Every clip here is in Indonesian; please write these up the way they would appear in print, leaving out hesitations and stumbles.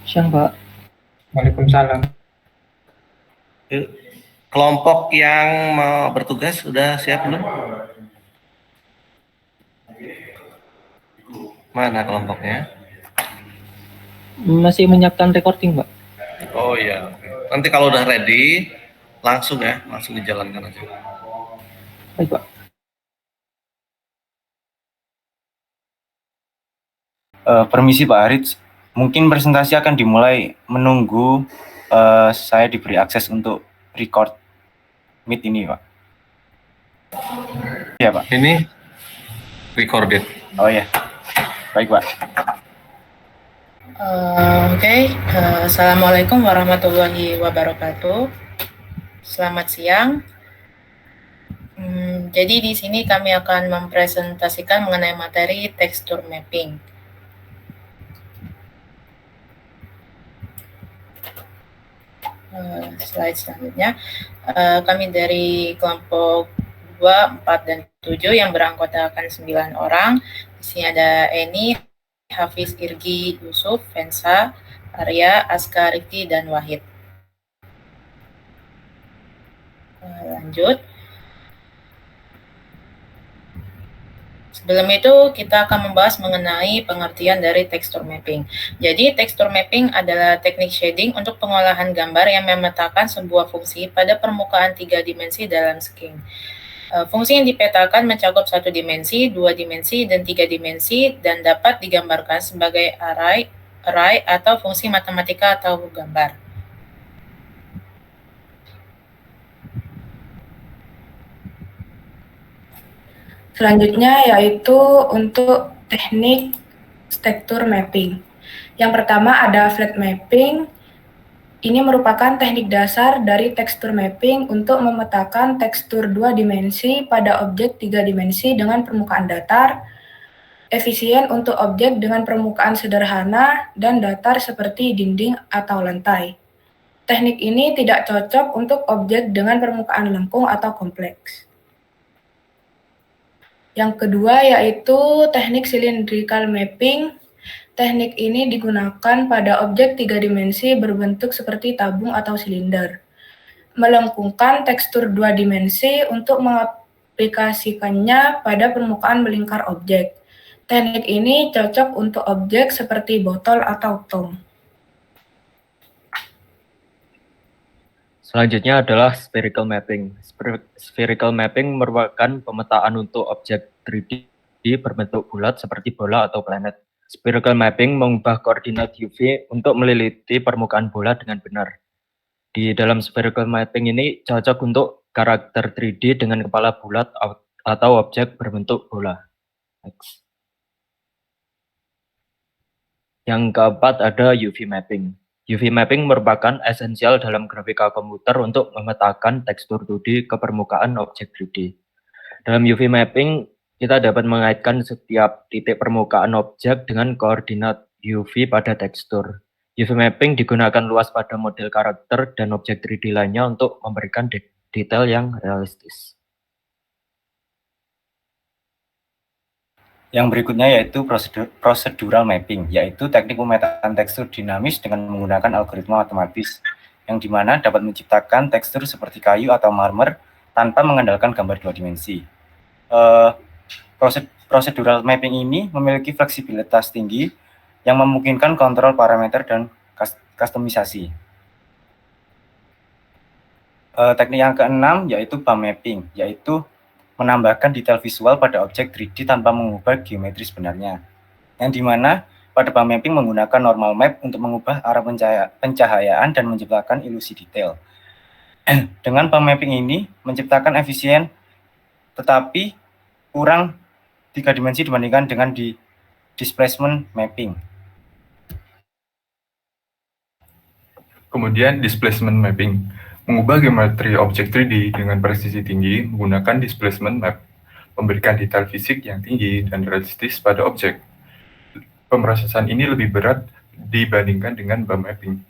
Siang, Pak. Waalaikumsalam. Kelompok yang mau bertugas sudah siap belum? Mana kelompoknya? Masih menyiapkan recording, Pak. Oh iya. Nanti kalau udah ready, langsung dijalankan aja. Baik, Pak. Permisi Pak Arits, mungkin presentasi akan dimulai menunggu saya diberi akses untuk record meet ini, Pak. Iya, Pak. Ini recorded. Oh ya, baik Pak. Oke. Assalamualaikum warahmatullahi wabarakatuh. Selamat siang. Jadi di sini kami akan mempresentasikan mengenai materi tekstur mapping. Slide selanjutnya, kami dari kelompok 2, 4, dan 7 yang beranggotakan 9 orang. Di sini ada Eni, Hafiz, Irgi, Yusuf, Vensa, Arya, Aska, Rifki, dan Wahid. Lanjut. Sebelum itu, kita akan membahas mengenai pengertian dari tekstur mapping. Jadi, tekstur mapping adalah teknik shading untuk pengolahan gambar yang memetakan sebuah fungsi pada permukaan 3 dimensi dalam scheme. Fungsi yang dipetakan mencakup 1 dimensi, 2 dimensi, dan 3 dimensi, dan dapat digambarkan sebagai array atau fungsi matematika atau gambar. Selanjutnya yaitu untuk teknik tekstur mapping. Yang pertama ada flat mapping. Ini merupakan teknik dasar dari tekstur mapping untuk memetakan tekstur 2 dimensi pada objek 3 dimensi dengan permukaan datar, efisien untuk objek dengan permukaan sederhana dan datar seperti dinding atau lantai. Teknik ini tidak cocok untuk objek dengan permukaan lengkung atau kompleks. Yang kedua yaitu teknik cylindrical mapping. Teknik ini digunakan pada objek 3 dimensi berbentuk seperti tabung atau silinder. Melengkungkan tekstur 2 dimensi untuk mengaplikasikannya pada permukaan melingkar objek. Teknik ini cocok untuk objek seperti botol atau tong. Selanjutnya adalah spherical mapping. Spherical mapping merupakan pemetaan untuk objek 3D berbentuk bulat seperti bola atau planet. Spherical mapping mengubah koordinat UV untuk meliliti permukaan bola dengan benar. Di dalam spherical mapping ini cocok untuk karakter 3D dengan kepala bulat atau objek berbentuk bola. Next. Yang keempat ada UV mapping. UV mapping merupakan esensial dalam grafika komputer untuk memetakan tekstur 2D ke permukaan objek 3D. Dalam UV mapping, kita dapat mengaitkan setiap titik permukaan objek dengan koordinat UV pada tekstur. UV mapping digunakan luas pada model karakter dan objek 3D lainnya untuk memberikan detail yang realistis. Yang berikutnya yaitu procedural mapping, yaitu teknik pemetaan tekstur dinamis dengan menggunakan algoritma matematis, yang dimana dapat menciptakan tekstur seperti kayu atau marmer tanpa mengandalkan gambar 2 dimensi. Procedural mapping ini memiliki fleksibilitas tinggi yang memungkinkan kontrol parameter dan kustomisasi. Teknik yang keenam yaitu BAM mapping, yaitu menambahkan detail visual pada objek 3D tanpa mengubah geometri sebenarnya. Yang dimana pada BAM mapping menggunakan normal map untuk mengubah arah pencahayaan dan menciptakan ilusi detail. Dengan BAM mapping ini menciptakan efisien tetapi kurang 3 dimensi dibandingkan dengan di displacement mapping. Kemudian displacement mapping. Mengubah geometri objek 3D dengan presisi tinggi menggunakan displacement map, memberikan detail fisik yang tinggi dan realistis pada objek. Pemrosesan ini lebih berat dibandingkan dengan BAM mapping.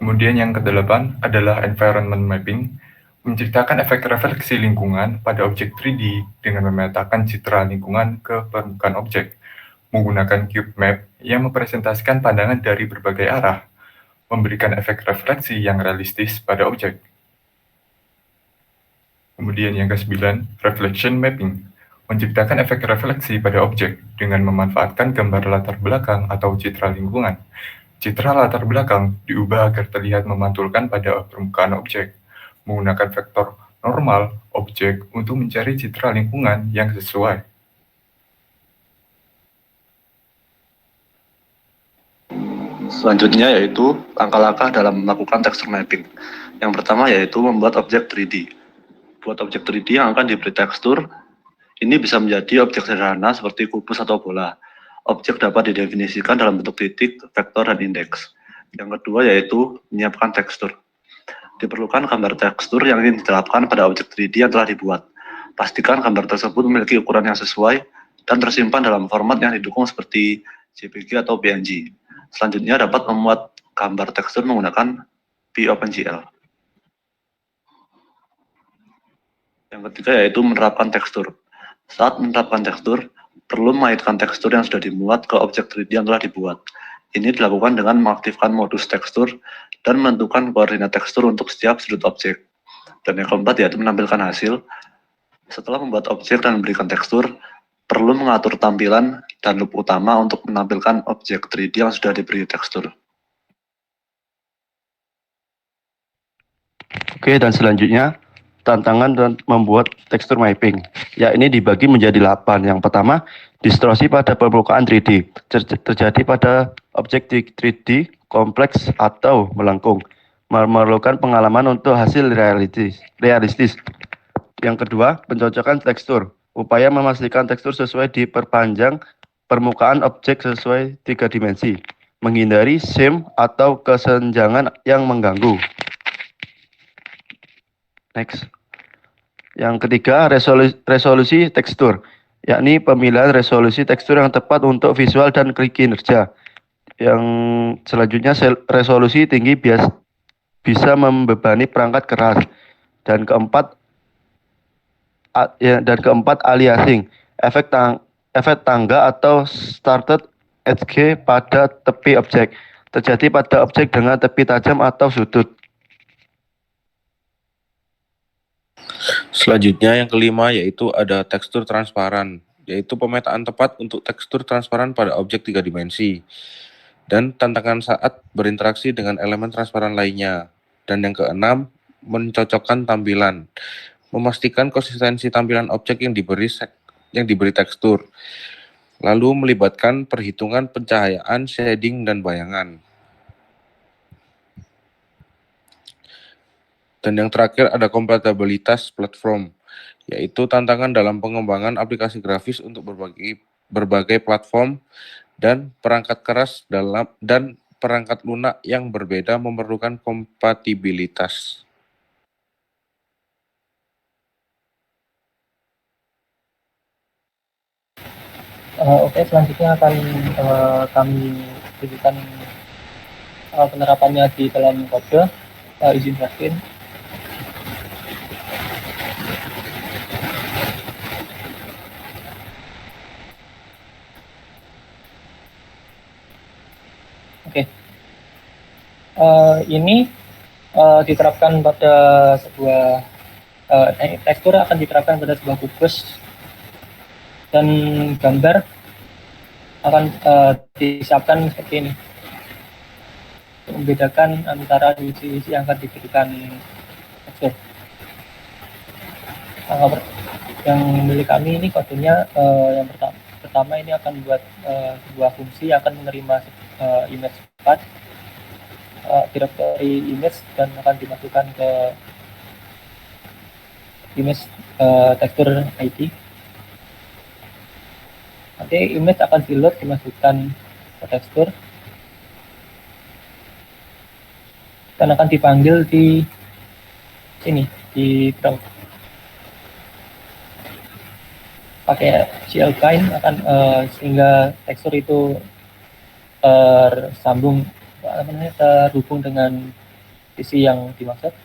Kemudian yang ke-8 adalah environment mapping, menceritakan efek refleksi lingkungan pada objek 3D dengan memetakan citra lingkungan ke permukaan objek. menggunakan cube map yang mempresentasikan pandangan dari berbagai arah, memberikan efek refleksi yang realistis pada objek. Kemudian yang ke-9, reflection mapping, menciptakan efek refleksi pada objek dengan memanfaatkan gambar latar belakang atau citra lingkungan. Citra latar belakang diubah agar terlihat memantulkan pada permukaan objek, menggunakan vektor normal objek untuk mencari citra lingkungan yang sesuai. Selanjutnya yaitu langkah-langkah dalam melakukan texture mapping. Yang pertama yaitu membuat objek 3D. Buat objek 3D yang akan diberi tekstur, ini bisa menjadi objek sederhana seperti kubus atau bola. Objek dapat didefinisikan dalam bentuk titik, vektor, dan indeks. Yang kedua yaitu menyiapkan tekstur. Diperlukan gambar tekstur yang ingin diterapkan pada objek 3D yang telah dibuat. Pastikan gambar tersebut memiliki ukuran yang sesuai dan tersimpan dalam format yang didukung seperti JPG atau PNG. Selanjutnya dapat memuat gambar tekstur menggunakan POpenGL. Yang ketiga yaitu menerapkan tekstur. Saat menerapkan tekstur, perlu mengaitkan tekstur yang sudah dimuat ke objek 3D yang telah dibuat. Ini dilakukan dengan mengaktifkan modus tekstur dan menentukan koordinat tekstur untuk setiap sudut objek. Dan yang keempat yaitu menampilkan hasil. Setelah membuat objek dan memberikan tekstur, perlu mengatur tampilan dan loop utama untuk menampilkan objek 3D yang sudah diberi tekstur. Oke, dan selanjutnya tantangan dan membuat tekstur mapping. Ya, ini dibagi menjadi 8. Yang pertama, distorsi pada permukaan 3D. Terjadi pada objek 3D kompleks atau melengkung. Memerlukan pengalaman untuk hasil realistis. Yang kedua, pencocokan tekstur. Upaya memastikan tekstur sesuai diperpanjang permukaan objek sesuai 3 dimensi. Menghindari seam atau kesenjangan yang mengganggu. Next. Yang ketiga, resolusi tekstur, yakni pemilihan resolusi tekstur yang tepat untuk visual dan kinerja. Yang selanjutnya, resolusi tinggi bisa membebani perangkat keras. Dan keempat, aliasing, efek tangga atau started edge pada tepi objek. Terjadi pada objek dengan tepi tajam atau sudut. Selanjutnya yang kelima yaitu ada tekstur transparan, yaitu pemetaan tepat untuk tekstur transparan pada objek 3 dimensi. Dan tantangan saat berinteraksi dengan elemen transparan lainnya. Dan yang keenam, mencocokkan tampilan. Memastikan konsistensi tampilan objek yang diberi tekstur. Lalu melibatkan perhitungan pencahayaan, shading, dan bayangan. Dan yang terakhir ada kompatibilitas platform, yaitu tantangan dalam pengembangan aplikasi grafis untuk berbagai platform dan perangkat keras dan perangkat lunak yang berbeda memerlukan kompatibilitas. Oke, selanjutnya akan kami tunjukkan penerapannya di dalam kode. Izin yakin. Oke, ini diterapkan pada sebuah tekstur akan diterapkan pada sebuah kubus dan gambar akan disiapkan seperti ini untuk membedakan antara isi yang akan diberikan tekstur. Yang milik kami ini kodenya yang pertama ini akan buat sebuah fungsi yang akan menerima image path, directory image, dan akan dimasukkan ke image tekstur ID. Nanti image akan di-load, dimasukkan ke tekstur, dan akan dipanggil di sini, di browse. Pakai CLKine akan sehingga tekstur itu terhubung dengan isi yang dimaksud.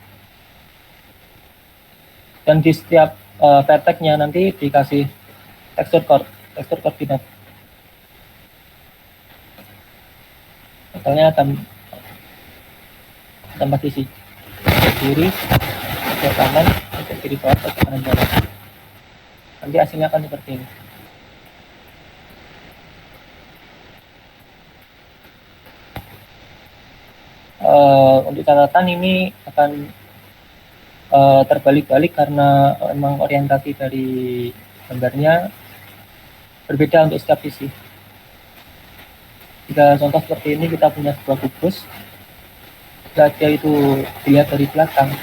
Dan di setiap vertex-nya nanti dikasih tekstur koordinat. Misalnya tambah sisi kiri, ke kanan, ke kiri bawah, ke kanan bawah. Nanti hasilnya akan seperti ini. Untuk catatan ini akan terbalik-balik karena memang orientasi dari gambarnya berbeda untuk setiap sisi. Jika contoh seperti ini, kita punya sebuah kubus, jika dia itu dilihat dari belakang,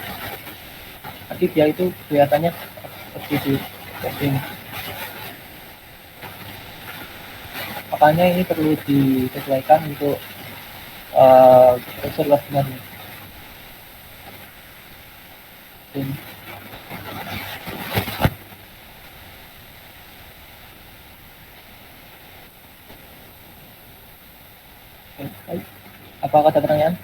nanti dia itu kelihatannya seperti ini. Makanya ini perlu disesuaikan untuk tekstur luas benarnya. Baik. Apakah ada pertanyaan?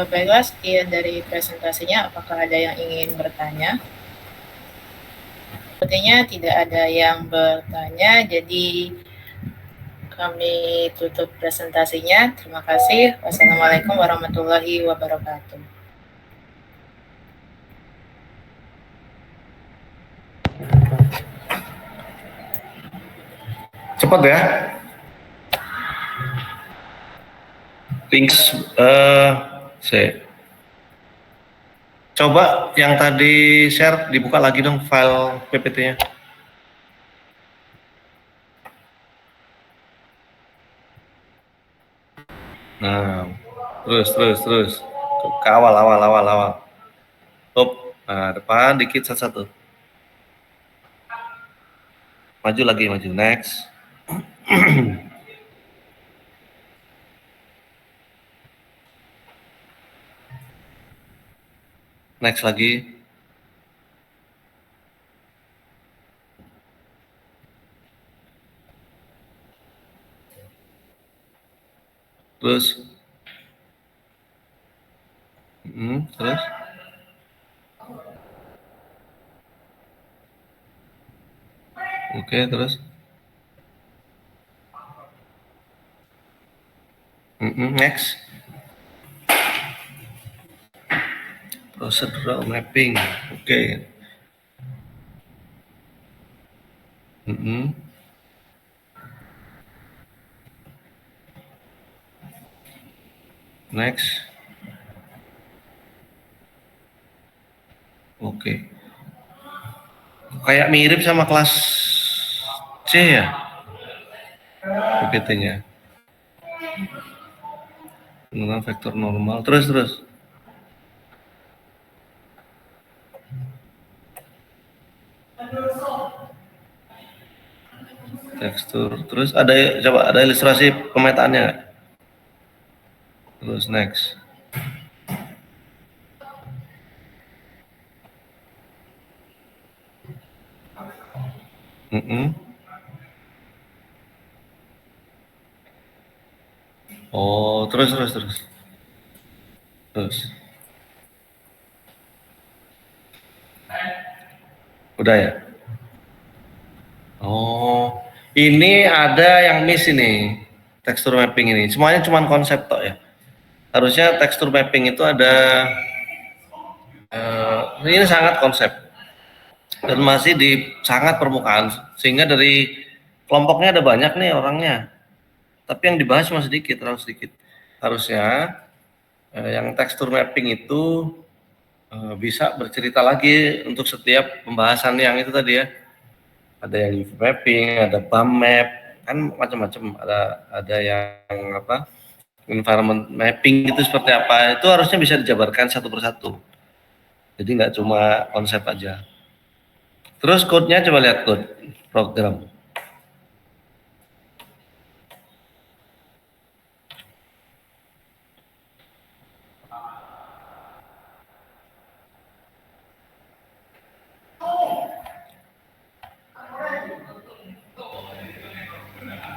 Baiklah, sekian dari presentasinya. Apakah ada yang ingin bertanya? Sepertinya tidak ada yang bertanya, jadi kami tutup presentasinya. Terima kasih. Wassalamualaikum warahmatullahi wabarakatuh. Cepat ya. Links, coba yang tadi share dibuka lagi dong file PPT-nya. Nah, terus ke awal. Up, nah depan dikit satu. Maju lagi, next. Next lagi. Terus. Terus. Oke, terus. Next. Procedural mapping. Oke. Next. Oke. Kayak mirip sama kelas C ya, PPT-nya. Menggunakan vektor normal. Terus. Tekstur. Terus coba ada ilustrasi pemetaannya nggak? Terus next. Oh, terus. Udah ya? Oh, ini ada yang miss ini. Tekstur mapping ini. Semuanya cuma konsep tok ya. Harusnya tekstur mapping itu ada ini sangat konsep. Dan masih di sangat permukaan, sehingga dari kelompoknya ada banyak nih orangnya, tapi yang dibahas cuma sedikit, terlalu sedikit. Harusnya yang tekstur mapping itu bisa bercerita lagi untuk setiap pembahasan yang itu tadi ya. Ada yang UV mapping, ada BAM map, kan macam-macam. Ada yang apa, environment mapping itu seperti apa, itu harusnya bisa dijabarkan satu persatu. Jadi nggak cuma konsep aja. Terus code-nya coba lihat code program.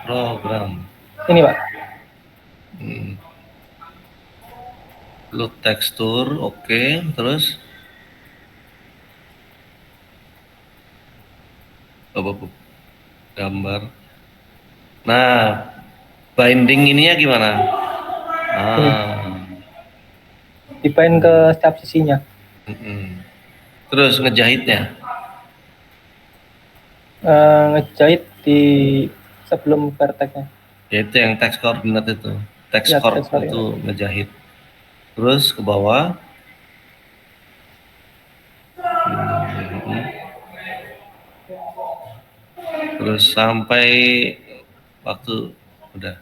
Program. Ini Pak. Load tekstur, oke. Terus gambar. Nah, binding ininya gimana? Dipain ke setiap sisinya. Terus ngejahitnya? Ngejahit di sebelum vertexnya. Ya itu yang text koordinat itu. Text Ya, coord text coordinate. itu ngejahit. Terus ke bawah. Terus sampai waktu udah.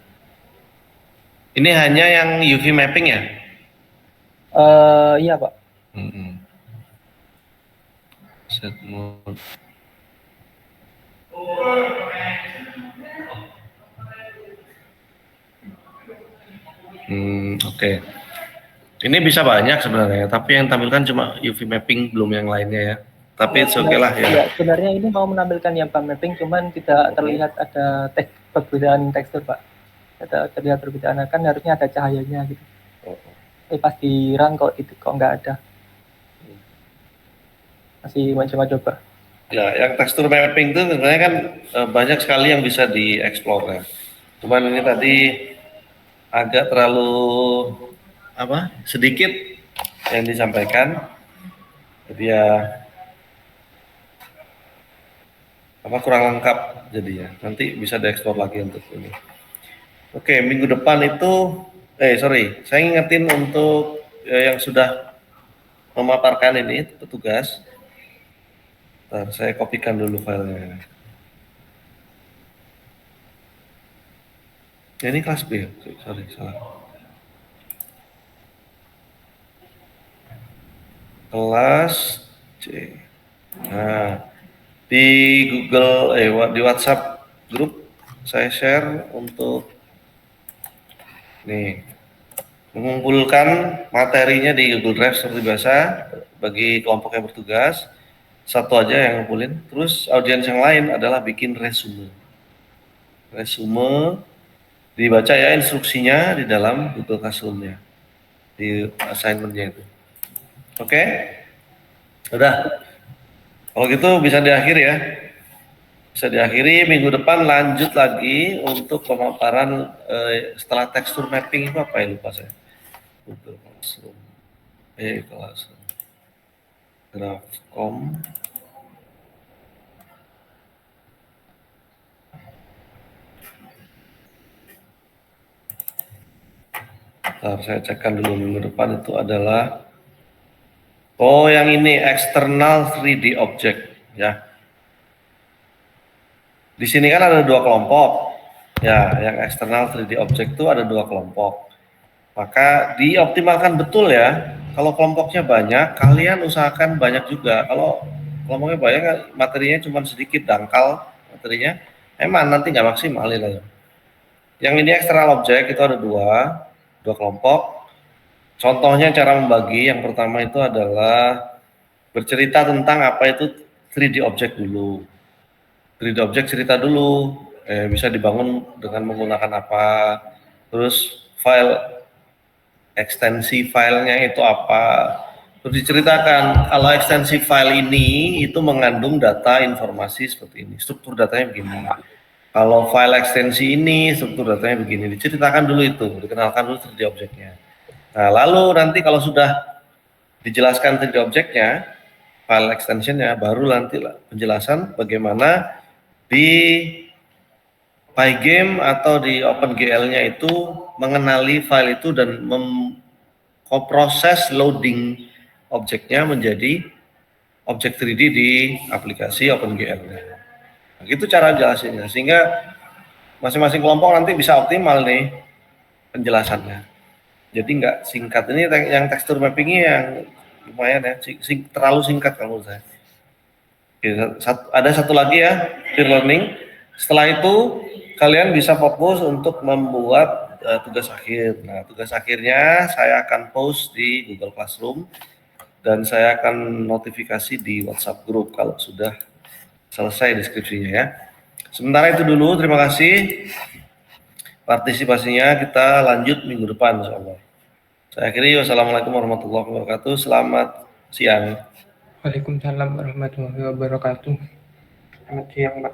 Ini hanya yang UV mapping ya? Iya Pak. Set mode. Oke. Ini bisa banyak sebenarnya, tapi yang tampilkan cuma UV mapping, belum yang lainnya ya. Tapi oke lah ya. Ya, sebenarnya ini mau menampilkan yang PAM mapping, cuman tidak terlihat ada perbedaan tekstur Pak. Ada terlihat perbedaan, kan harusnya ada cahayanya gitu. Pas di run kok nggak ada. Masih coba-coba. Ya, yang tekstur mapping itu sebenarnya kan banyak sekali yang bisa dieksplor ya. Cuman ini tadi agak terlalu sedikit yang disampaikan. Jadi ya kurang lengkap jadinya. Nanti bisa dieksplor lagi untuk ini. Oke, minggu depan itu saya ingetin untuk yang sudah memaparkan ini petugas. Bentar, saya kopikan dulu filenya. Ya, ini kelas B, sorry, salah. Kelas C. Nah, di Google, di WhatsApp grup saya share untuk nih mengumpulkan materinya di Google Drive seperti biasa bagi kelompok yang bertugas. Satu aja yang ngumpulin. Terus audiens yang lain adalah bikin resume. Resume dibaca ya instruksinya di dalam Google Classroom-nya, di assignment-nya itu. Oke? Udah. Kalau gitu bisa diakhiri ya. Bisa diakhiri, minggu depan lanjut lagi untuk pemaparan setelah tekstur mapping itu apa ya, lupa saya. Google Classroom. Classroom. Grafcom. Bentar, saya cekkan dulu minggu depan itu adalah yang ini external 3D object ya. Di sini kan ada dua kelompok. Ya, yang external 3D object itu ada dua kelompok. Maka dioptimalkan betul ya. Kalau kelompoknya banyak, kalian usahakan banyak juga. Kalau kelompoknya banyak, materinya cuma sedikit, dangkal materinya, emang nanti nggak maksimal ya. Yang ini external object itu ada dua kelompok. Contohnya cara membagi, yang pertama itu adalah bercerita tentang apa itu 3D object dulu. 3D object cerita dulu, bisa dibangun dengan menggunakan apa, terus file ekstensi filenya itu apa, terus diceritakan kalau ekstensi file ini itu mengandung data informasi seperti ini, struktur datanya begini. Kalau file ekstensi ini struktur datanya begini, diceritakan dulu itu, dikenalkan dulu 3D objeknya. Nah, lalu nanti kalau sudah dijelaskan 3D objeknya, file extensionnya, baru nanti penjelasan bagaimana di Pygame atau di OpenGL-nya itu mengenali file itu dan memproses loading objeknya menjadi objek 3D di aplikasi OpenGL-nya. Nah, itu cara jelasinnya, sehingga masing-masing kelompok nanti bisa optimal nih penjelasannya. Jadi nggak singkat. Ini yang tekstur mappingnya yang lumayan ya, terlalu singkat kalau menurut saya. Oke, ada satu lagi ya, peer learning. Setelah itu kalian bisa fokus untuk membuat tugas akhir. Nah, tugas akhirnya saya akan post di Google Classroom dan saya akan notifikasi di WhatsApp group kalau sudah selesai deskripsinya ya. Sementara itu dulu, terima kasih. partisipasinya kita lanjut minggu depan insyaallah. Saya akhiri, wassalamualaikum warahmatullahi wabarakatuh. Selamat siang. Waalaikumsalam warahmatullahi wabarakatuh. Selamat siang, Pak.